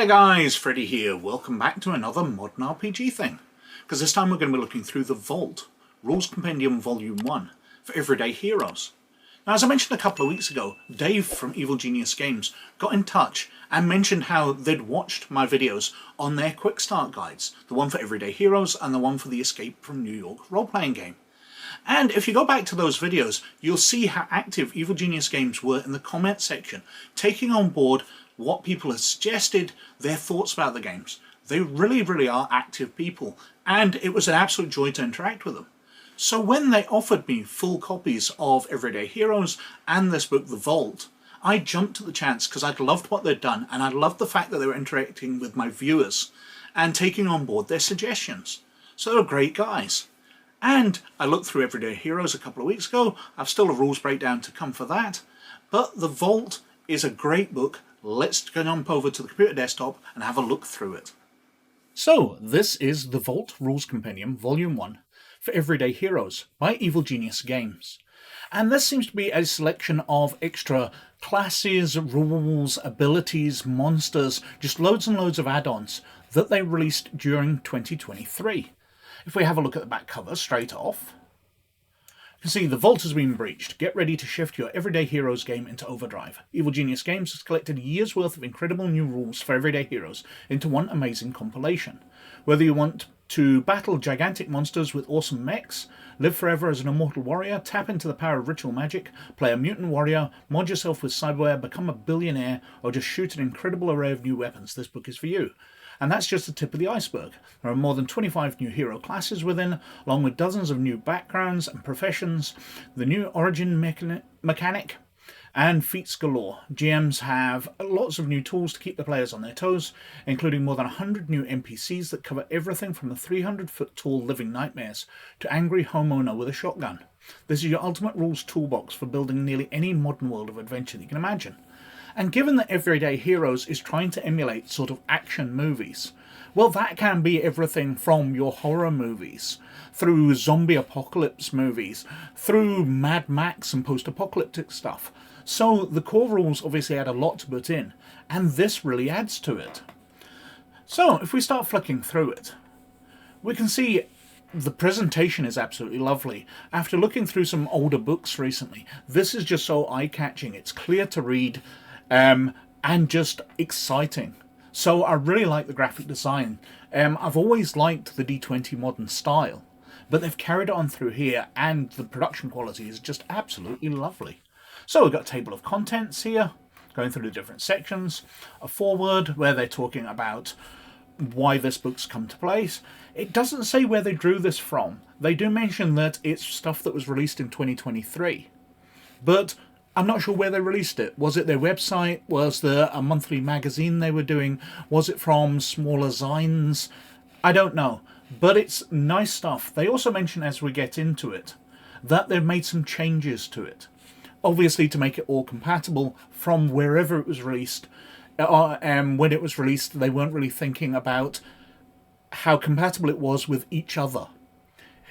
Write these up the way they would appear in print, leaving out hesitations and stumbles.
Hiya guys, Freddy here. Welcome back to another modern RPG thing. Because this time we're going to be looking through the Vault, Rules Compendium Volume 1, for Everyday Heroes. Now, as I mentioned a couple of weeks ago, Dave from Evil Genius Games got in touch and mentioned how they'd watched my videos on their Quick Start guides, the one for Everyday Heroes and the one for the Escape from New York role-playing game. And if you go back to those videos, you'll see how active Evil Genius Games were in the comment section, taking on board what people have suggested, their thoughts about the games. They really are active people, and it was an absolute joy to interact with them. So when they offered me full copies of Everyday Heroes and this book, The Vault, I jumped at the chance because I'd loved what they'd done, and I loved the fact that they were interacting with my viewers and taking on board their suggestions. So they were great guys. And I looked through Everyday Heroes a couple of weeks ago. I've still a rules breakdown to come for that. But The Vault is a great book. Let's jump over to the computer desktop and have a look through it. So, this is The Vault Rules Compendium Volume 1 for Everyday Heroes by Evil Genius Games. And this seems to be a selection of extra classes, rules, abilities, monsters, just loads and loads of add-ons that they released during 2023. If we have a look at the back cover straight off, you can see the vault has been breached. Get ready to shift your Everyday Heroes game into overdrive. Evil Genius Games has collected a year's worth of incredible new rules for Everyday Heroes into one amazing compilation. Whether you want to battle gigantic monsters with awesome mechs, live forever as an immortal warrior, tap into the power of ritual magic, play a mutant warrior, mod yourself with cyberware, become a billionaire, or just shoot an incredible array of new weapons, this book is for you. And that's just the tip of the iceberg. There are more than 25 new hero classes within, along with dozens of new backgrounds and professions, the new origin mechanic, and feats galore. GMs have lots of new tools to keep the players on their toes, including more than 100 new NPCs that cover everything from the 300-foot tall living nightmares to angry homeowner with a shotgun. This is your ultimate rules toolbox for building nearly any modern world of adventure that you can imagine. And given that Everyday Heroes is trying to emulate sort of action movies, well, that can be everything from your horror movies, through zombie apocalypse movies, through Mad Max and post-apocalyptic stuff. So the core rules obviously add a lot to put in, and this really adds to it. So if we start flicking through it, we can see the presentation is absolutely lovely. After looking through some older books recently, this is just so eye-catching. It's clear to read, and just exciting. So I really like the graphic design. I've always liked the D20 modern style, but they've carried it on through here, and the production quality is just absolutely lovely. So we've got a table of contents here, going through the different sections, a foreword where they're talking about why this book's come to place. It doesn't say where they drew this from. They do mention that it's stuff that was released in 2023, but I'm not sure where they released it. Was it their website? Was there a monthly magazine they were doing? Was it from smaller zines? I don't know, but it's nice stuff. They also mention as we get into it that they've made some changes to it, obviously to make it all compatible from wherever it was released. When it was released, they weren't really thinking about how compatible it was with each other.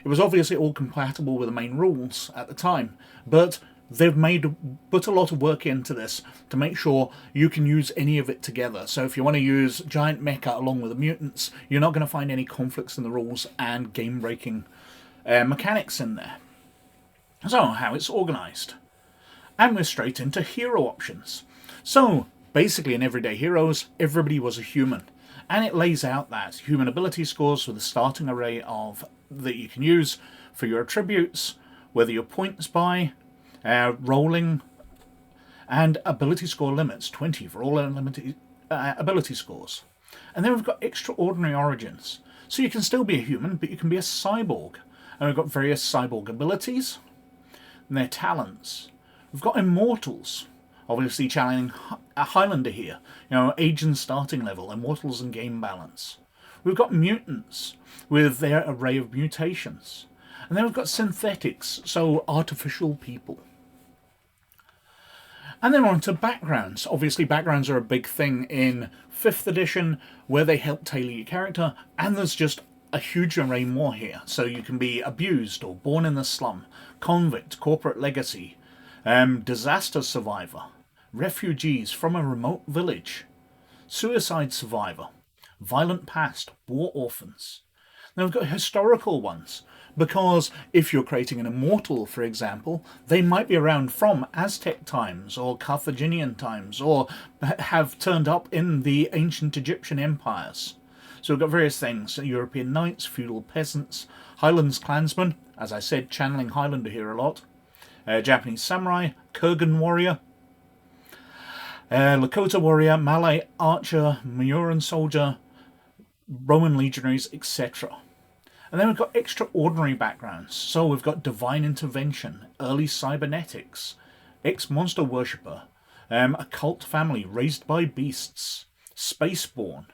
It was obviously all compatible with the main rules at the time, but they've put a lot of work into this to make sure you can use any of it together. So if you want to use Giant Mecha along with the mutants, you're not going to find any conflicts in the rules and game-breaking mechanics in there. So how it's organised. And we're straight into hero options. So basically in Everyday Heroes, everybody was a human. And it lays out that human ability scores with a starting array of that you can use for your attributes, whether your points by, rolling, and ability score limits, 20 for all ability scores. And then we've got extraordinary origins. So you can still be a human, but you can be a cyborg. And we've got various cyborg abilities and their talents. We've got immortals, obviously channeling a Highlander here, age and starting level, immortals and game balance. We've got mutants with their array of mutations. And then we've got synthetics, so artificial people. And then we're on to backgrounds. Obviously backgrounds are a big thing in 5th edition, where they help tailor your character, and there's just a huge array more here. So you can be abused or born in the slum, convict, corporate legacy, disaster survivor, refugees from a remote village, suicide survivor, violent past, war orphans. Now we've got historical ones, because if you're creating an Immortal, for example, they might be around from Aztec times or Carthaginian times, or have turned up in the ancient Egyptian empires. So we've got various things: European knights, feudal peasants, Highlands clansmen, as I said, channeling Highlander here a lot, Japanese samurai, Kurgan warrior, Lakota warrior, Malay archer, Mauryan soldier, Roman legionaries, etc. And then we've got extraordinary backgrounds. So we've got divine intervention, early cybernetics, ex-monster worshipper, a cult family raised by beasts, spaceborne.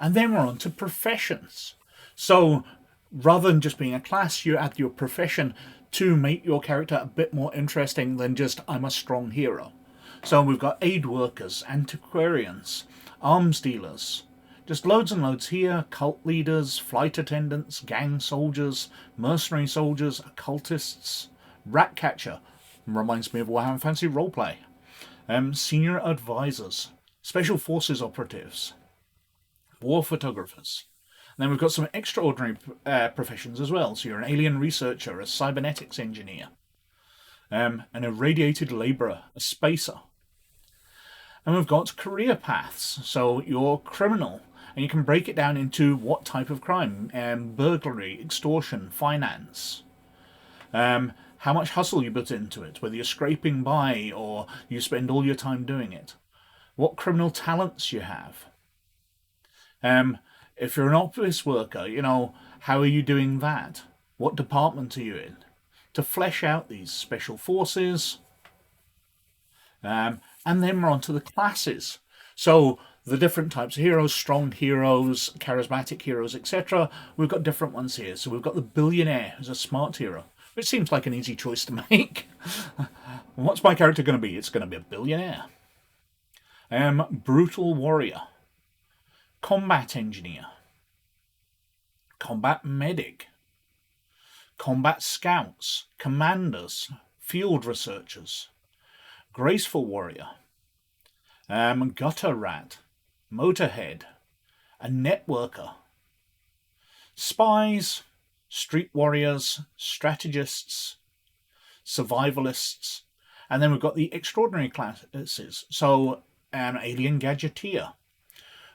And then we're on to professions. So rather than just being a class, you add your profession to make your character a bit more interesting than just I'm a strong hero. So we've got aid workers, antiquarians, arms dealers, just loads and loads here: cult leaders, flight attendants, gang soldiers, mercenary soldiers, occultists, rat catcher, reminds me of Warhammer Fantasy Roleplay, senior advisors, special forces operatives, war photographers. And then we've got some extraordinary professions as well. So you're an alien researcher, a cybernetics engineer, an irradiated labourer, a spacer. And we've got career paths. So you're criminal, and you can break it down into what type of crime: burglary, extortion, finance. How much hustle you put into it, whether you're scraping by or you spend all your time doing it. What criminal talents you have. If you're an office worker, how are you doing that? What department are you in? To flesh out these special forces. And then we're on to the classes. So the different types of heroes: strong heroes, charismatic heroes, etc. We've got different ones here. So we've got the billionaire, who's a smart hero, which seems like an easy choice to make. What's my character going to be? It's going to be a billionaire. Brutal warrior, combat engineer, combat medic, combat scouts, commanders, field researchers, graceful warrior, gutter rat, motorhead, a networker, spies, street warriors, strategists, survivalists. And then we've got the extraordinary classes. So alien gadgeteer,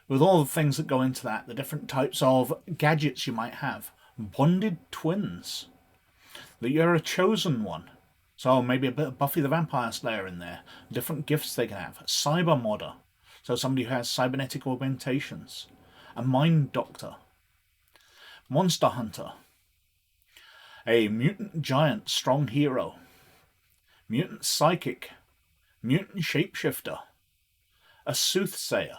with all the things that go into that, the different types of gadgets you might have. Bonded twins, that you're a chosen one. So maybe a bit of Buffy the Vampire Slayer in there. Different gifts they can have. Cyber modder, so somebody who has cybernetic augmentations. A mind doctor. Monster hunter. A mutant giant strong hero. Mutant psychic. Mutant shapeshifter. A soothsayer.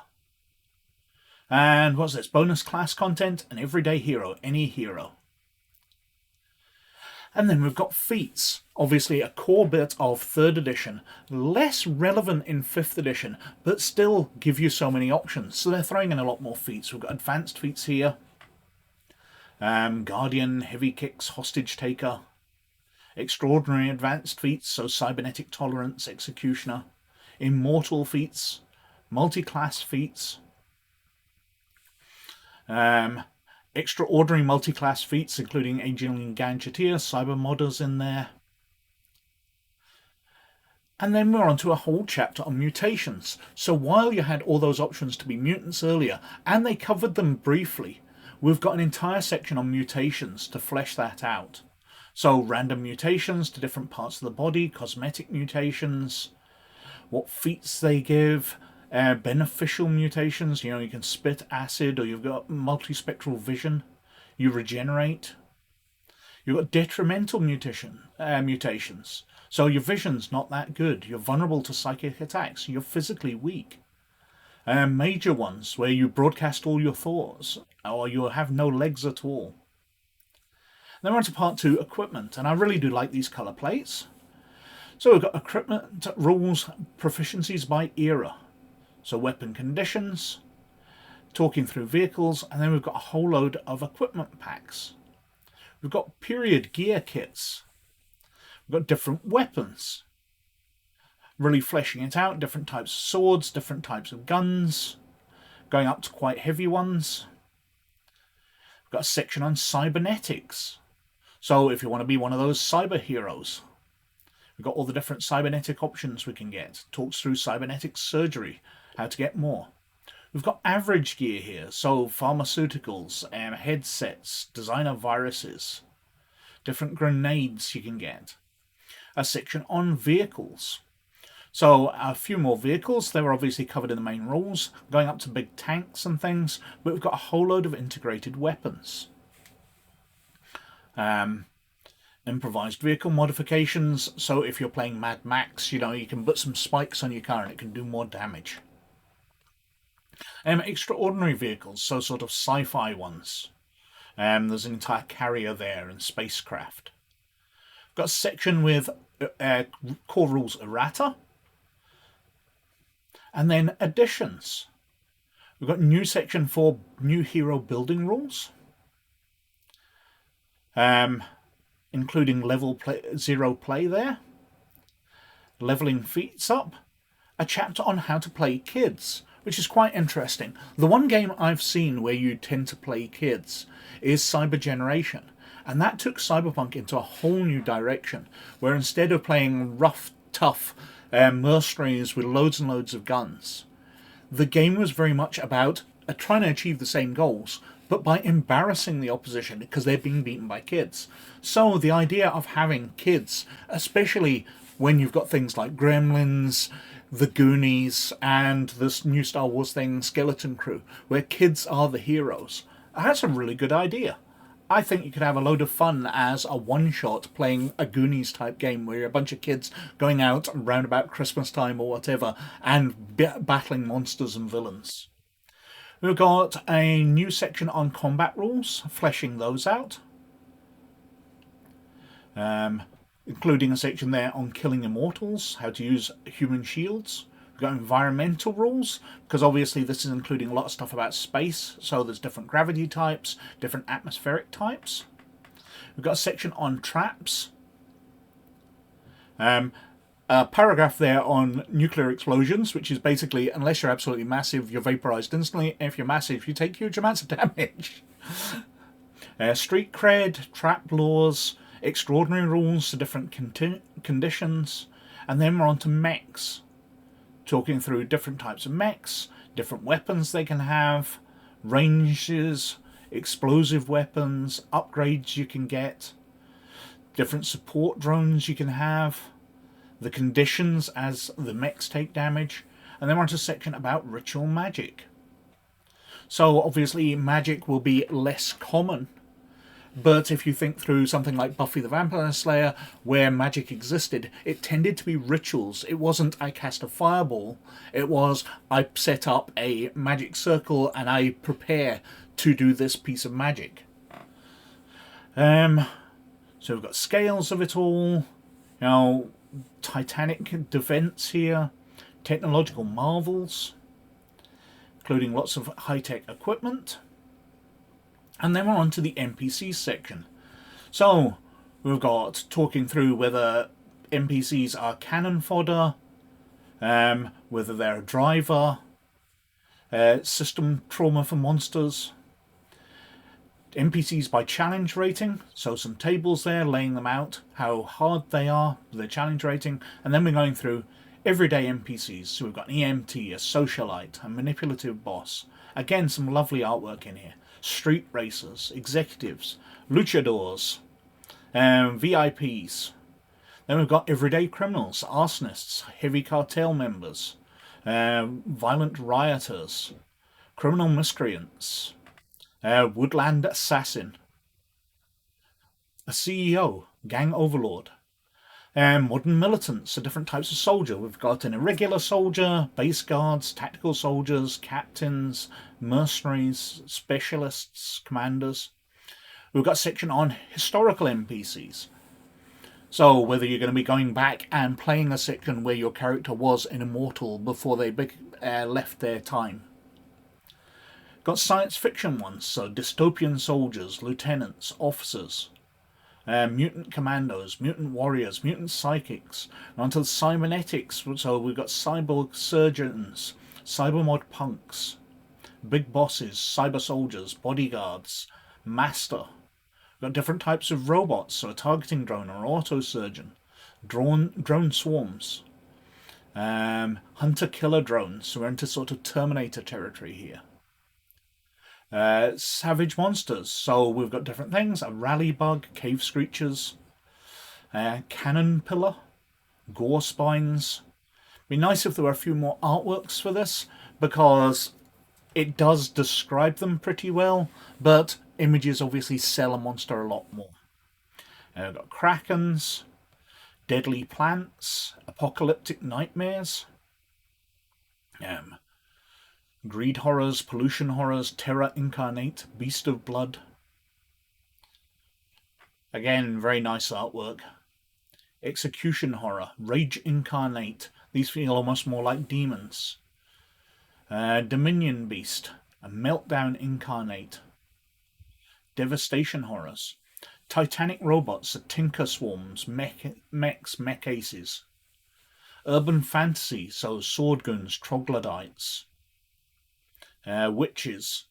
And what's this? Bonus class content, an everyday hero, any hero. And then we've got feats, obviously a core bit of 3rd edition, less relevant in 5th edition, but still give you so many options. So they're throwing in a lot more feats. We've got advanced feats here. Guardian, heavy kicks, hostage taker. Extraordinary advanced feats, so cybernetic tolerance, executioner. Immortal feats, multiclass feats. Extraordinary multi-class feats, including Alien Gadgeteer, Cyber Modders in there. And then we're on to a whole chapter on mutations. So while you had all those options to be mutants earlier, and they covered them briefly, we've got an entire section on mutations to flesh that out. So random mutations to different parts of the body, cosmetic mutations, what feats they give, beneficial mutations, you can spit acid, or you've got multispectral vision, you regenerate. You've got detrimental mutations, so your vision's not that good, you're vulnerable to psychic attacks, you're physically weak. Major ones, where you broadcast all your thoughts, or you have no legs at all. Then we're on to part 2, equipment, and I really do like these colour plates. So we've got equipment rules, proficiencies by era. So weapon conditions, talking through vehicles, and then we've got a whole load of equipment packs. We've got period gear kits. We've got different weapons. really fleshing it out, different types of swords, different types of guns, going up to quite heavy ones. We've got a section on cybernetics. So if you want to be one of those cyber heroes, we've got all the different cybernetic options we can get. Talks through cybernetic surgery, how to get more. We've got average gear here, so pharmaceuticals, headsets, designer viruses, different grenades you can get. A section on vehicles. So a few more vehicles. They were obviously covered in the main rules, going up to big tanks and things, but we've got a whole load of integrated weapons. Improvised vehicle modifications, so if you're playing Mad Max, you can put some spikes on your car and it can do more damage. Extraordinary vehicles, so sort of sci-fi ones. There's an entire carrier there and spacecraft. Got a section with core rules errata. And then additions. We've got a new section for new hero building rules. Including level 0 play there. Leveling feats up. A chapter on how to play kids, which is quite interesting. The one game I've seen where you tend to play kids is Cyber Generation. And that took Cyberpunk into a whole new direction, where instead of playing rough, tough mercenaries with loads and loads of guns, the game was very much about trying to achieve the same goals, but by embarrassing the opposition because they're being beaten by kids. So the idea of having kids, especially when you've got things like Gremlins, the Goonies, and this new Star Wars thing, Skeleton Crew, where kids are the heroes, that's a really good idea. I think you could have a load of fun as a one-shot playing a Goonies type game where you're a bunch of kids going out around about Christmas time or whatever and battling monsters and villains. We've got a new section on combat rules, fleshing those out. Including a section there on killing immortals, how to use human shields. We've got environmental rules, because obviously this is including a lot of stuff about space, so there's different gravity types, different atmospheric types. We've got a section on traps. A paragraph there on nuclear explosions, which is basically, unless you're absolutely massive, you're vaporized instantly. If you're massive, you take huge amounts of damage. Street cred, trap laws, extraordinary rules to different conditions, and then we're on to mechs. Talking through different types of mechs, different weapons they can have, ranges, explosive weapons, upgrades you can get, different support drones you can have, the conditions as the mechs take damage, and then we're on to a section about ritual magic. So obviously magic will be less common, but if you think through something like Buffy the Vampire Slayer, where magic existed, it tended to be rituals. It wasn't I cast a fireball, it was I set up a magic circle and I prepare to do this piece of magic. So we've got scales of it all, Titanic defense here, technological marvels, including lots of high-tech equipment. And then we're on to the NPCs section. So we've got talking through whether NPCs are cannon fodder, whether they're a driver, system trauma for monsters, NPCs by challenge rating, so some tables there laying them out, how hard they are, their challenge rating, and then we're going through everyday NPCs. So we've got an EMT, a socialite, a manipulative boss. Again, some lovely artwork in here. Street racers, executives, luchadors, VIPs. Then we've got everyday criminals, arsonists, heavy cartel members, violent rioters, criminal miscreants, woodland assassin, a CEO, gang overlord, modern militants, so different types of soldier. We've got an irregular soldier, base guards, tactical soldiers, captains, mercenaries, specialists, commanders. We've got a section on historical NPCs. So whether you're going to be going back and playing a section where your character was an immortal before they left their time. Got science fiction ones, so dystopian soldiers, lieutenants, officers. mutant commandos, mutant warriors, mutant psychics, onto cybernetics. So we've got cyborg surgeons, cybermod punks, big bosses, cyber soldiers, bodyguards, master. We've got different types of robots, so a targeting drone or auto surgeon, drone swarms, hunter killer drones. So we're into sort of Terminator territory here. Savage monsters, so we've got different things: a rally bug, cave screechers, cannon pillar, gore spines. Be nice if there were a few more artworks for this, because it does describe them pretty well, but images obviously sell a monster a lot more. We've got krakens, deadly plants, apocalyptic nightmares, greed horrors, pollution horrors, terror incarnate, beast of blood. Again, very nice artwork. Execution horror, rage incarnate. These feel almost more like demons. Dominion beast, a meltdown incarnate. Devastation horrors. Titanic robots, tinker swarms, mechs, mech aces. Urban fantasy, so sword goons, troglodytes. Witches.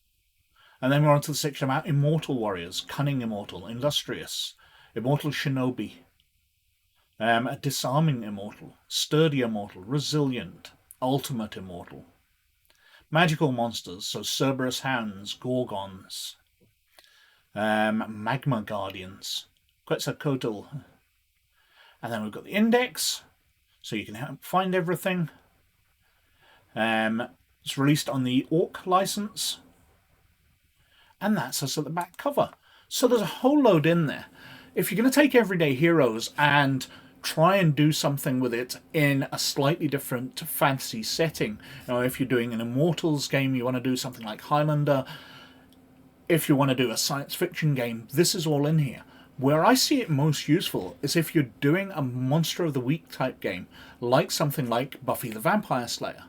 And then we're on to the section about immortal warriors: cunning immortal, industrious, immortal shinobi, a disarming immortal, sturdy immortal, resilient, ultimate immortal. Magical monsters, so Cerberus hounds, gorgons, magma guardians, Quetzalcoatl. And then we've got the index, so you can find everything. It's released on the Orc license. And that's us at the back cover. So there's a whole load in there. If you're going to take Everyday Heroes and try and do something with it in a slightly different fantasy setting, if you're doing an Immortals game, you want to do something like Highlander. If you want to do a science fiction game, this is all in here. Where I see it most useful is if you're doing a Monster of the Week type game, like something like Buffy the Vampire Slayer,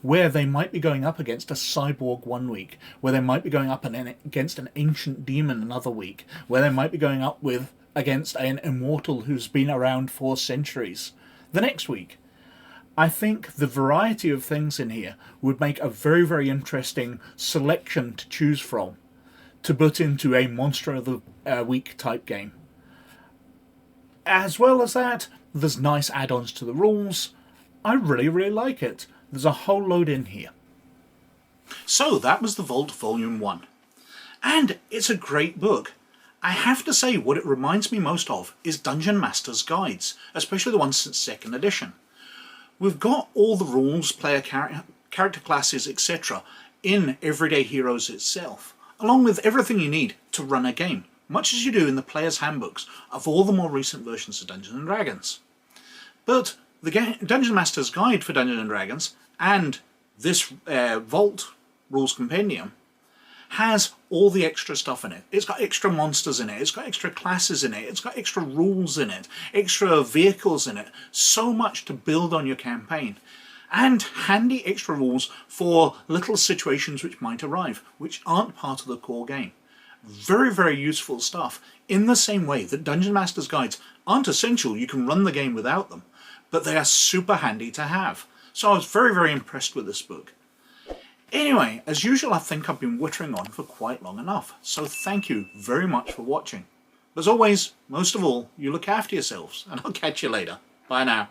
where they might be going up against a cyborg one week, where they might be going up against an ancient demon another week, where they might be going up against an immortal who's been around for centuries the next week. I think the variety of things in here would make a very, very interesting selection to choose from to put into a Monster of the Week type game. As well as that, there's nice add-ons to the rules. I really, really like it. There's a whole load in here. So that was The Vault Volume 1. And it's a great book. I have to say, what it reminds me most of is Dungeon Master's Guides, especially the ones since 2nd edition. We've got all the rules, player character classes, etc. in Everyday Heroes itself, along with everything you need to run a game, much as you do in the player's handbooks of all the more recent versions of Dungeons & Dragons. But the Dungeon Master's Guide for Dungeons & Dragons and this Vault Rules Compendium has all the extra stuff in it. It's got extra monsters in it, it's got extra classes in it, it's got extra rules in it, extra vehicles in it, so much to build on your campaign. And handy extra rules for little situations which might arrive, which aren't part of the core game. Very, very useful stuff, in the same way that Dungeon Master's Guides aren't essential, you can run the game without them, but they are super handy to have. So I was very, very impressed with this book. Anyway, as usual, I think I've been wittering on for quite long enough, so thank you very much for watching. As always, most of all, you look after yourselves, and I'll catch you later. Bye now.